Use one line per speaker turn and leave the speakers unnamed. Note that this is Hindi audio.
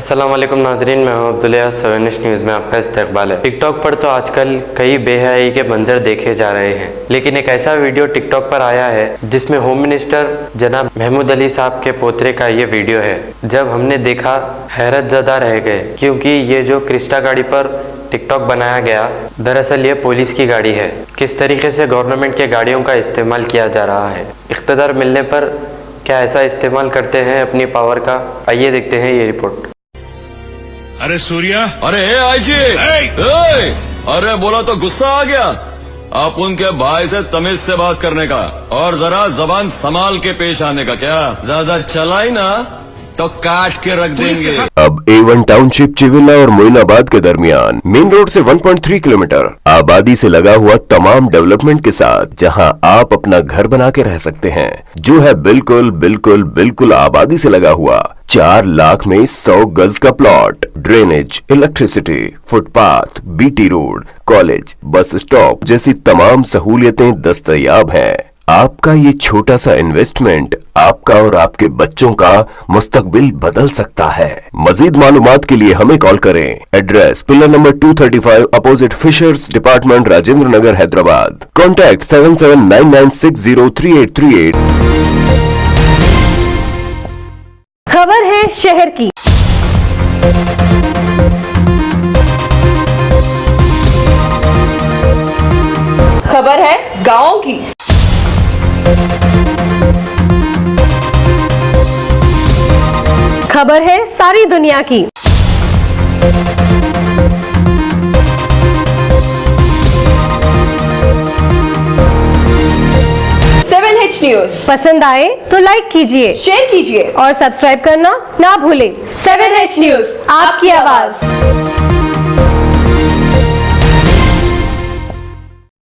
अस्सलाम वालेकुम नाजरीन, मैं हूं अब्दुल्ला। 7 न्यूज़ में आपका इस्तकबाल है। टिकटॉक पर तो आजकल कई बेहयाई के मंजर देखे जा रहे हैं, लेकिन एक ऐसा वीडियो टिकटॉक पर आया है जिसमें होम मिनिस्टर जनाब महमूद अली साहब के पोतरे का ये वीडियो है। जब हमने देखा हैरत ज़दा रह गए, क्योंकि ये जो क्रिस्टा गाड़ी पर टिकटॉक बनाया गया, दरअसल ये पुलिस की गाड़ी है। किस तरीके से गवर्नमेंट के गाड़ियों का इस्तेमाल किया जा रहा है, इख्तिदार मिलने पर क्या ऐसा इस्तेमाल करते हैं अपनी पावर का? आइए देखते हैं ये रिपोर्ट।
अरे सूर्या,
अरे आईजी, अरे बोला तो गुस्सा आ गया। आप उनके भाई से तमीज से बात करने का और जरा जबान संभाल के पेश आने का। क्या ज्यादा चलाई ना तो काट के रख देंगे।
अब A1 टाउनशिप चिविला और मोइनाबाद के दरमियान मेन रोड से 1.3 किलोमीटर आबादी से लगा हुआ तमाम डेवलपमेंट के साथ, जहां आप अपना घर बना के रह सकते हैं, जो है बिल्कुल बिल्कुल बिल्कुल आबादी से लगा हुआ। 4 लाख में 100 गज का plot, drainage, electricity, footpath, BT road, college, bus stop जैसी तमाम सहूलियतें दस्तयाब हैं। आपका ये छोटा सा इन्वेस्टमेंट आपका और आपके बच्चों का मुस्तकबिल बदल सकता है। मजीद मालूमात के लिए हमें कॉल करें। Address pillar number 235 opposite fishers department, Rajendra Nagar, Hyderabad. Contact 7799603838।
खबर है शहर की।
खबर है गांव की।
खबर है सारी दुनिया की।
7H न्यूज़
पसंद आए तो लाइक कीजिए,
शेयर कीजिए
और सब्सक्राइब करना ना भूलें।
7H न्यूज़, आपकी आवाज।